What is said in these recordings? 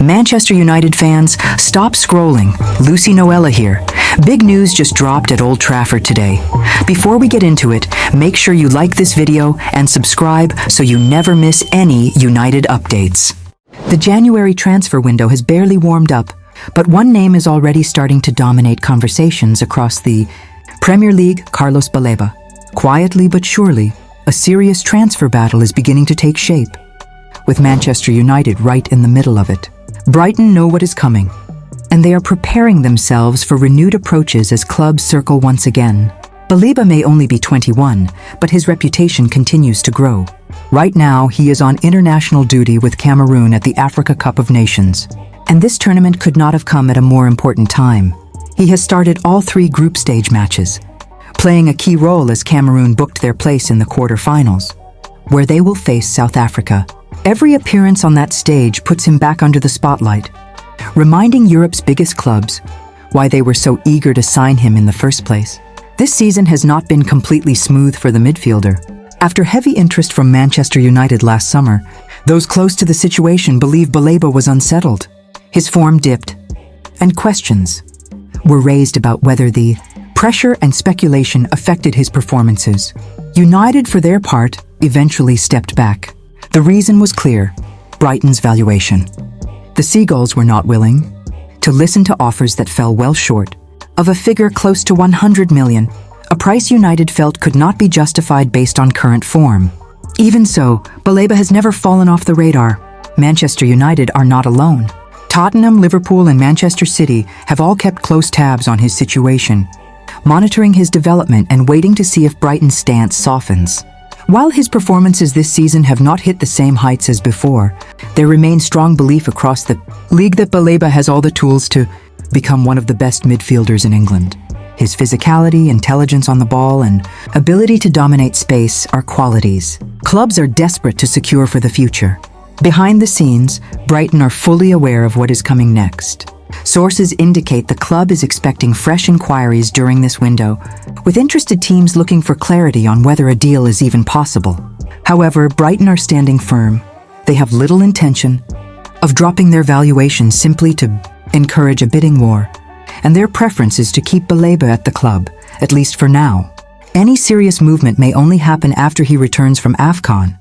Manchester United fans, stop scrolling. Lucy Noella here. Big news just dropped at Old Trafford today. Before we get into it, make sure you like this video and subscribe so you never miss any United updates. The January transfer window has barely warmed up, but one name is already starting to dominate conversations across the Premier League. Carlos Baleba. Quietly but surely, a serious transfer battle is beginning to take shape, with Manchester United right in the middle of it. Brighton know what is coming, and they are preparing themselves for renewed approaches as clubs circle once again. Baleba may only be 21, but his reputation continues to grow. Right now, he is on international duty with Cameroon at the Africa Cup of Nations. And this tournament could not have come at a more important time. He has started all 3 group stage matches, playing a key role as Cameroon booked their place in the quarter-finals, where they will face South Africa. Every appearance on that stage puts him back under the spotlight, reminding Europe's biggest clubs why they were so eager to sign him in the first place. This season has not been completely smooth for the midfielder. After heavy interest from Manchester United last summer, those close to the situation believe Baleba was unsettled. His form dipped, and questions were raised about whether the pressure and speculation affected his performances. United, for their part, eventually stepped back. The reason was clear: Brighton's valuation. The Seagulls were not willing to listen to offers that fell well short of a figure close to 100 million, a price United felt could not be justified based on current form. Even so, Baleba has never fallen off the radar. Manchester United are not alone. Tottenham, Liverpool, and Manchester City have all kept close tabs on his situation, monitoring his development and waiting to see if Brighton's stance softens. While his performances this season have not hit the same heights as before, there remains strong belief across the league that Baleba has all the tools to become one of the best midfielders in England. His physicality, intelligence on the ball, and ability to dominate space are qualities clubs are desperate to secure for the future. Behind the scenes, Brighton are fully aware of what is coming next. Sources indicate the club is expecting fresh inquiries during this window, with interested teams looking for clarity on whether a deal is even possible. However, Brighton are standing firm. They have little intention of dropping their valuation simply to encourage a bidding war, and their preference is to keep Baleba at the club, at least for now. Any serious movement may only happen after he returns from AFCON,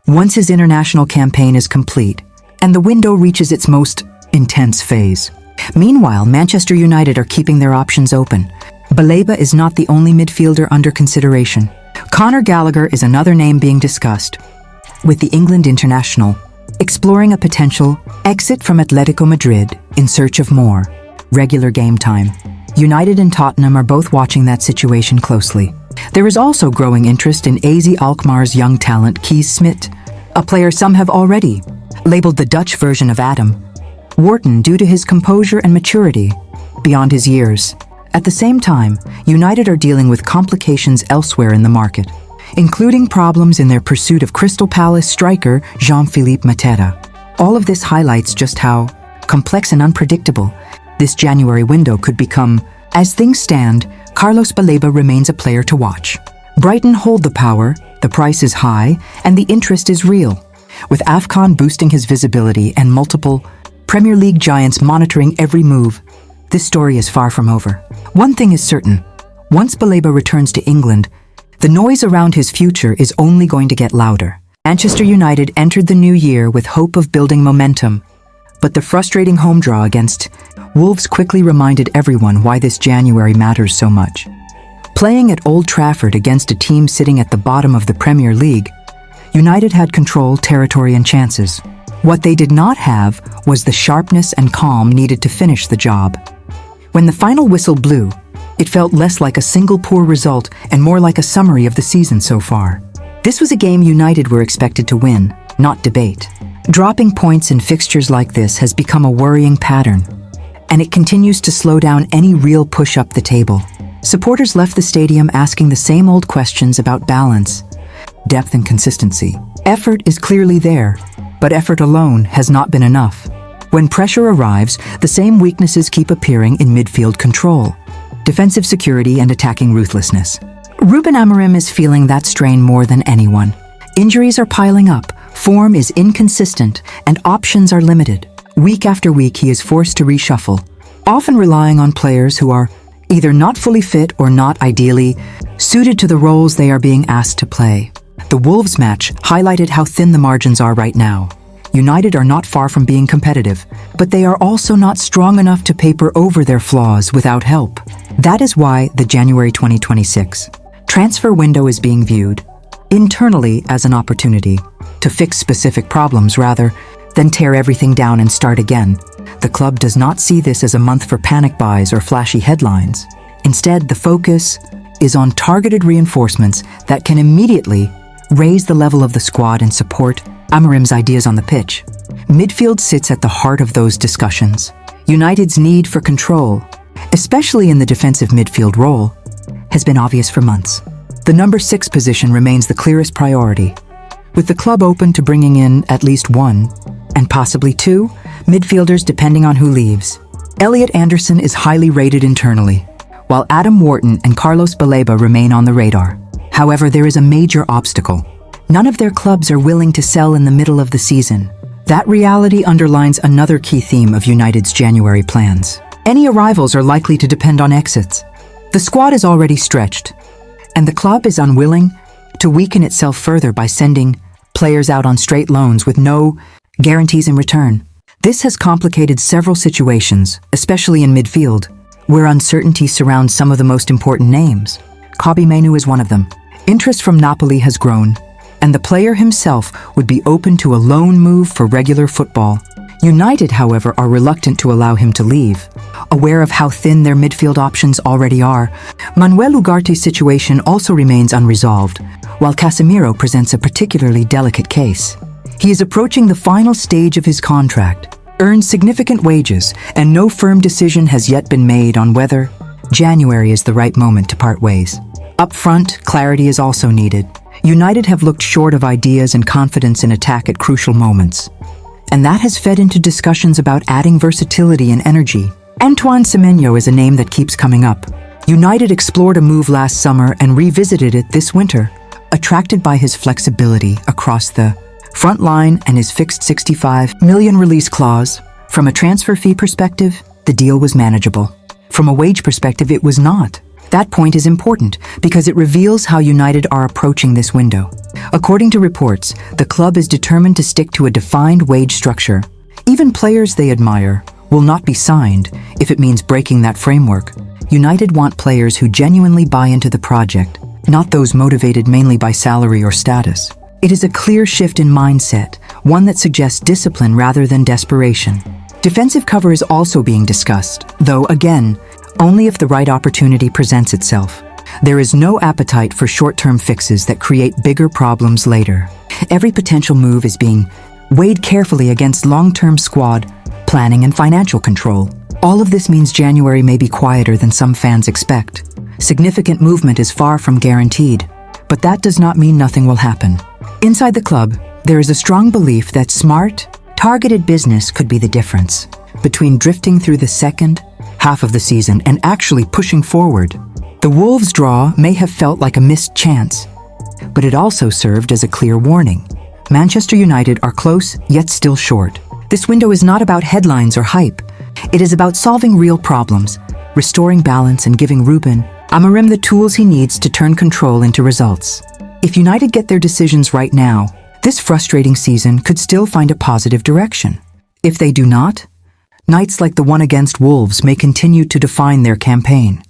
once his international campaign is complete and the window reaches its most intense phase. Meanwhile, Manchester United are keeping their options open. Baleba is not the only midfielder under consideration. Conor Gallagher is another name being discussed, with the England international exploring a potential exit from Atletico Madrid in search of more regular game time. United and Tottenham are both watching that situation closely. There is also growing interest in AZ Alkmaar's young talent Kees Smit, a player some have already labeled the Dutch version of Adam Wharton due to his composure and maturity beyond his years. At the same time, United are dealing with complications elsewhere in the market, including problems in their pursuit of Crystal Palace striker Jean-Philippe Mateta. All of this highlights just how complex and unpredictable this January window could become. As things stand, Carlos Baleba remains a player to watch. Brighton hold the power, the price is high, and the interest is real. With AFCON boosting his visibility and multiple Premier League giants monitoring every move, this story is far from over. One thing is certain: once Baleba returns to England, the noise around his future is only going to get louder. Manchester United entered the new year with hope of building momentum, but the frustrating home draw against Wolves quickly reminded everyone why this January matters so much. Playing at Old Trafford against a team sitting at the bottom of the Premier League, United had control, territory, and chances. What they did not have was the sharpness and calm needed to finish the job. When the final whistle blew, it felt less like a single poor result and more like a summary of the season so far. This was a game United were expected to win, not debate. Dropping points in fixtures like this has become a worrying pattern, and it continues to slow down any real push up the table. Supporters left the stadium asking the same old questions about balance, depth, and consistency. Effort is clearly there, but effort alone has not been enough. When pressure arrives, the same weaknesses keep appearing in midfield control, defensive security, and attacking ruthlessness. Ruben Amorim is feeling that strain more than anyone. Injuries are piling up, form is inconsistent, and options are limited. Week after week, he is forced to reshuffle, often relying on players who are either not fully fit or not ideally suited to the roles they are being asked to play. The Wolves match highlighted how thin the margins are right now. United are not far from being competitive, but they are also not strong enough to paper over their flaws without help. That is why the January 2026 transfer window is being viewed internally as an opportunity to fix specific problems rather than tear everything down and start again. The club does not see this as a month for panic buys or flashy headlines. Instead, the focus is on targeted reinforcements that can immediately raise the level of the squad and support Amorim's ideas on the pitch. Midfield sits at the heart of those discussions. United's need for control, especially in the defensive midfield role, has been obvious for months. The number 6 position remains the clearest priority, with the club open to bringing in at least 1, and possibly 2, midfielders depending on who leaves. Elliot Anderson is highly rated internally, while Adam Wharton and Carlos Baleba remain on the radar. However, there is a major obstacle. None of their clubs are willing to sell in the middle of the season. That reality underlines another key theme of United's January plans. Any arrivals are likely to depend on exits. The squad is already stretched, and the club is unwilling to weaken itself further by sending players out on straight loans with no guarantees in return. This has complicated several situations, especially in midfield, where uncertainty surrounds some of the most important names. Kobbie Mainoo is one of them. Interest from Napoli has grown, and the player himself would be open to a loan move for regular football. United, however, are reluctant to allow him to leave. Aware of how thin their midfield options already are, Manuel Ugarte's situation also remains unresolved, while Casemiro presents a particularly delicate case. He is approaching the final stage of his contract, earns significant wages, and no firm decision has yet been made on whether January is the right moment to part ways. Up front, clarity is also needed. United have looked short of ideas and confidence in attack at crucial moments, and that has fed into discussions about adding versatility and energy. Antoine Semenyo is a name that keeps coming up. United explored a move last summer and revisited it this winter, attracted by his flexibility across the front line and his fixed $65 million release clause. From a transfer fee perspective, the deal was manageable. From a wage perspective, it was not. That point is important because it reveals how United are approaching this window. According to reports, the club is determined to stick to a defined wage structure. Even players they admire will not be signed if it means breaking that framework. United want players who genuinely buy into the project, not those motivated mainly by salary or status. It is a clear shift in mindset, one that suggests discipline rather than desperation. Defensive cover is also being discussed, though again, only if the right opportunity presents itself. There is no appetite for short-term fixes that create bigger problems later. Every potential move is being weighed carefully against long-term squad planning and financial control. All of this means January may be quieter than some fans expect. Significant movement is far from guaranteed, but that does not mean nothing will happen. Inside the club, there is a strong belief that smart, targeted business could be the difference between drifting through the second half of the season and actually pushing forward. The Wolves' draw may have felt like a missed chance, but it also served as a clear warning. Manchester United are close, yet still short. This window is not about headlines or hype. It is about solving real problems, restoring balance, and giving Ruben Amorim the tools he needs to turn control into results. If United get their decisions right now, this frustrating season could still find a positive direction. If they do not, nights like the one against Wolves may continue to define their campaign.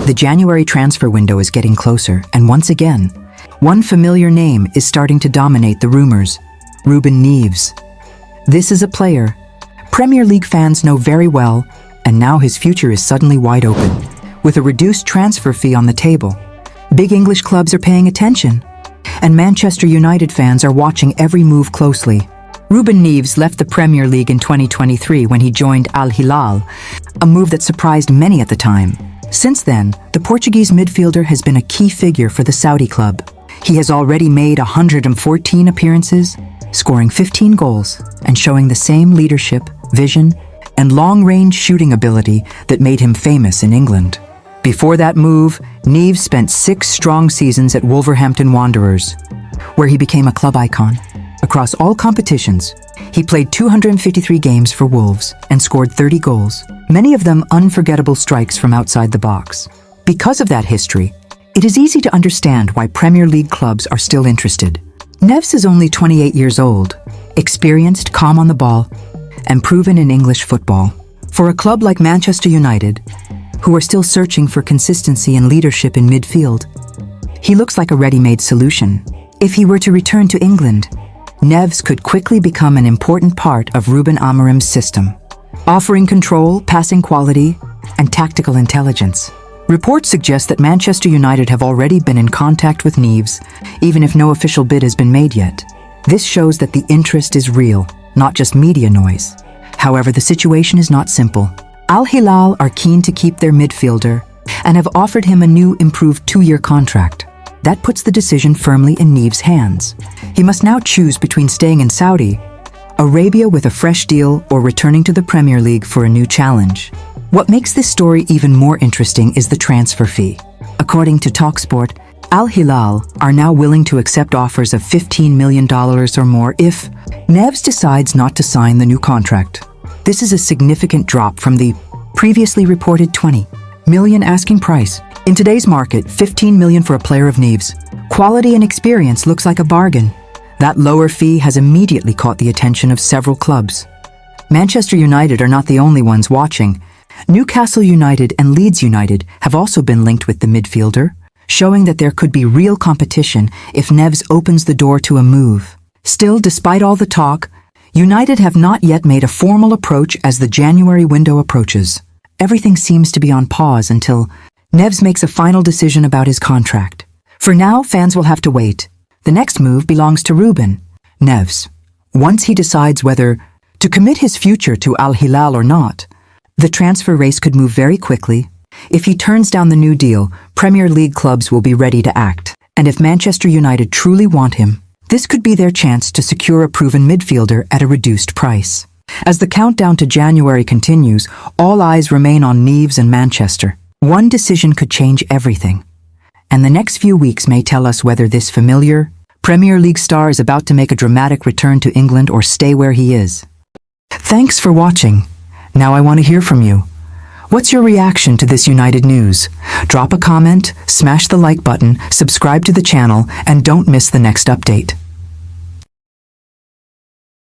The January transfer window is getting closer, and once again, one familiar name is starting to dominate the rumors: Ruben Neves. This is a player Premier League fans know very well, and now his future is suddenly wide open. With a reduced transfer fee on the table, big English clubs are paying attention, and Manchester United fans are watching every move closely. Ruben Neves left the Premier League in 2023 when he joined Al Hilal, a move that surprised many at the time. Since then, the Portuguese midfielder has been a key figure for the Saudi club. He has already made 114 appearances, scoring 15 goals, and showing the same leadership, vision, and long-range shooting ability that made him famous in England. Before that move, Neves spent 6 strong seasons at Wolverhampton Wanderers, where he became a club icon. Across all competitions, he played 253 games for Wolves and scored 30 goals, many of them unforgettable strikes from outside the box. Because of that history, it is easy to understand why Premier League clubs are still interested. Neves is only 28 years old, experienced, calm on the ball, and proven in English football. For a club like Manchester United, who are still searching for consistency and leadership in midfield, he looks like a ready-made solution. If he were to return to England, Neves could quickly become an important part of Ruben Amorim's system, offering control, passing quality, and tactical intelligence. Reports suggest that Manchester United have already been in contact with Neves, even if no official bid has been made yet. This shows that the interest is real, not just media noise. However, the situation is not simple. Al Hilal are keen to keep their midfielder and have offered him a new, improved 2-year contract. That puts the decision firmly in Neves' hands. He must now choose between staying in Saudi Arabia with a fresh deal or returning to the Premier League for a new challenge. What makes this story even more interesting is the transfer fee. According to TalkSport, Al Hilal are now willing to accept offers of $15 million or more if Neves decides not to sign the new contract. This is a significant drop from the previously reported $20 million asking price. In today's market, $15 million for a player of Neves' quality and experience looks like a bargain. That lower fee has immediately caught the attention of several clubs. Manchester United are not the only ones watching. Newcastle United and Leeds United have also been linked with the midfielder, showing that there could be real competition if Neves opens the door to a move. Still, despite all the talk, United have not yet made a formal approach as the January window approaches. Everything seems to be on pause until Neves makes a final decision about his contract. For now, fans will have to wait. The next move belongs to Ruben Neves. Once he decides whether to commit his future to Al Hilal or not, the transfer race could move very quickly. If he turns down the new deal, Premier League clubs will be ready to act. And if Manchester United truly want him, this could be their chance to secure a proven midfielder at a reduced price. As the countdown to January continues, all eyes remain on Neves and Manchester. One decision could change everything. And the next few weeks may tell us whether this familiar Premier League star is about to make a dramatic return to England or stay where he is. Thanks for watching. Now I want to hear from you. What's your reaction to this United news? Drop a comment, smash the like button, subscribe to the channel, and don't miss the next update.